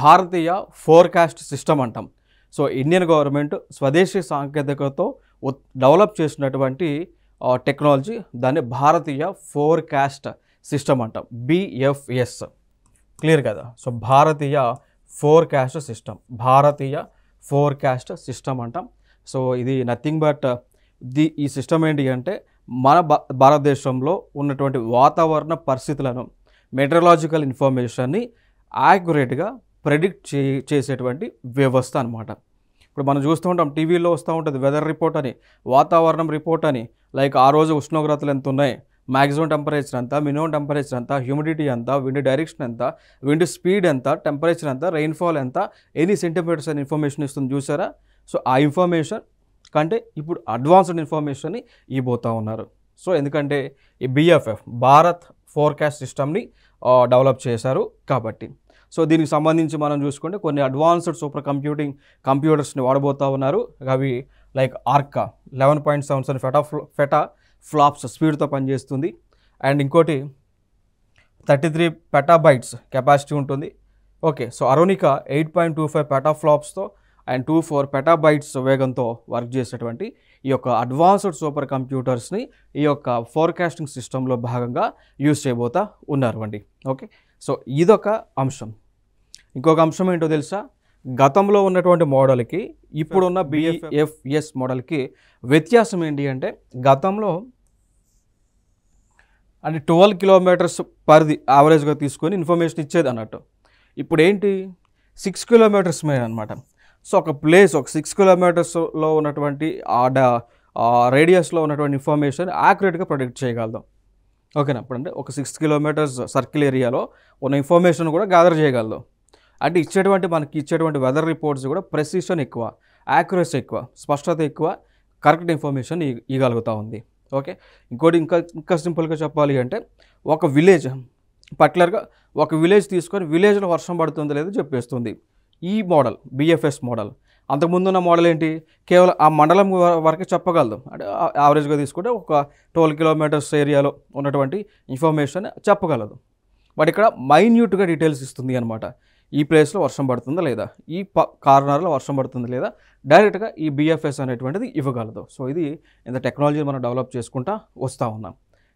భారతీయ forecast system అంటాం. So Indian government స్వదేశీ సాంకేతికతతో డెవలప్ చేసినటువంటి టెక్నాలజీ, దాన్ని భారతీయ ఫోర్కాస్ట్ సిస్టమ్ అంటాం, BFS. క్లియర్ కదా? సో భారతీయ ఫోర్కాస్ట్ సిస్టమ్ అంటాం. సో ఇది నథింగ్ బట్ ఈ సిస్టమ్ ఏంటి అంటే మన భారతదేశంలో ఉన్నటువంటి వాతావరణ పరిస్థితులను, మెటీరియలాజికల్ ఇన్ఫర్మేషన్ని యాక్యురేట్గా ప్రెడిక్ట్ చేసేటువంటి వ్యవస్థ అనమాట. ఇప్పుడు మనం చూస్తూ ఉంటాం, టీవీలో వస్తూ ఉంటుంది వెదర్ రిపోర్ట్ అని, వాతావరణం రిపోర్ట్ అని. లైక్ ఆ రోజు ఉష్ణోగ్రతలు ఎంత ఉన్నాయి, మ్యాక్సిమం టెంపరేచర్ ఎంత, మినిమం టెంపరేచర్ ఎంత, హ్యూమిడిటీ ఎంత, విండ్ డైరెక్షన్ ఎంత, విండ్ స్పీడ్ ఎంత, టెంపరేచర్ ఎంత, రెయిన్ఫాల్ ఎంత, ఎన్ని సెంటీమీటర్స్ అని ఇన్ఫర్మేషన్ ఇస్తుంది చూసారా? సో ఆ ఇన్ఫర్మేషన్ కంటే ఇప్పుడు అడ్వాన్స్డ్ ఇన్ఫర్మేషన్ని ఇవ్వబోతూ ఉన్నారు. సో ఎందుకంటే ఈ BFF భారత్ ఫోర్కాస్ట్ సిస్టమ్ని డెవలప్ చేశారు కాబట్టి. సో దీనికి సంబంధించి మనం చూసుకుంటే కొన్ని అడ్వాన్స్డ్ సూపర్ కంప్యూటర్స్ని వాడబోతూ ఉన్నారు. అవి లైక్ ఆర్కా 11.77 ఫెటా ఫ్లాప్స్ స్పీడ్తో పనిచేస్తుంది. అండ్ ఇంకోటి 33 పెటాబైట్స్ కెపాసిటీ ఉంటుంది. ఓకే, సో అరోనికా 8.25 పెటాఫ్లాప్స్తో అండ్ 24 పెటాబైట్స్ వేగంతో వర్క్ చేసేటువంటి ఈ యొక్క అడ్వాన్స్డ్ సూపర్ కంప్యూటర్స్ని ఈ యొక్క ఫోర్కాస్టింగ్ సిస్టంలో భాగంగా యూజ్ చేయబోతా ఉన్నారు అండి. ఓకే, సో ఇదొక అంశం. ఇంకొక అంశం ఏంటో తెలుసా? గతంలో ఉన్నటువంటి మోడల్కి ఇప్పుడున్న BFS మోడల్కి వ్యత్యాసం ఏంటి అంటే, గతంలో అంటే 12 కిలోమీటర్స్ పరిధి యావరేజ్గా తీసుకొని ఇన్ఫర్మేషన్ ఇచ్చేది అన్నట్టు. ఇప్పుడు ఏంటి 6 కిలోమీటర్స్ మీద అనమాట. సో ఒక ప్లేస్ ఒక 6 కిలోమీటర్స్లో ఉన్నటువంటి రేడియస్లో ఉన్నటువంటి ఇన్ఫర్మేషన్ యాక్యురేట్గా ప్రొడిక్ట్ చేయగలుగుతాం. ఓకేనా? ఇప్పుడు అంటే ఒక 6 కిలోమీటర్స్ సర్కిల్ ఏరియాలో ఉన్న ఇన్ఫర్మేషన్ కూడా గ్యాదర్ చేయగలుగుతాం. అంటే మనకి ఇచ్చేటువంటి వెదర్ రిపోర్ట్స్ కూడా ప్రెసిషన్ ఎక్కువ, యాక్యురసీ ఎక్కువ, స్పష్టత ఎక్కువ, కరెక్ట్ ఇన్ఫర్మేషన్ ఇవ్వగలుగుతూ ఉంది. ఓకే, ఇంకోటి ఇంకా సింపుల్గా చెప్పాలి అంటే, ఒక విలేజ్ పర్టికులర్గా ఒక విలేజ్ తీసుకొని విలేజ్లో వర్షం పడుతుందో లేదో చెప్పేస్తుంది ఈ మోడల్, BFS మోడల్. అంతకుముందున్న మోడల్ ఏంటి, కేవలం ఆ మండలం వరకే చెప్పగలదు. అంటే యావరేజ్గా తీసుకుంటే ఒక 12 కిలోమీటర్స్ ఏరియాలో ఉన్నటువంటి ఇన్ఫర్మేషన్ చెప్పగలదు. బట్ ఇక్కడ మైన్యూట్గా డీటెయిల్స్ ఇస్తుంది అనమాట. ఈ ప్లేస్లో వర్షం పడుతుందా లేదా, ఈ కార్నర్లో వర్షం పడుతుందా లేదా, డైరెక్ట్గా ఈ BFS అనేటువంటిది ఇవ్వగలదు. సో ఇది ఇంత టెక్నాలజీ మనం డెవలప్ చేసుకుంటూ వస్తూ ఉన్నాం.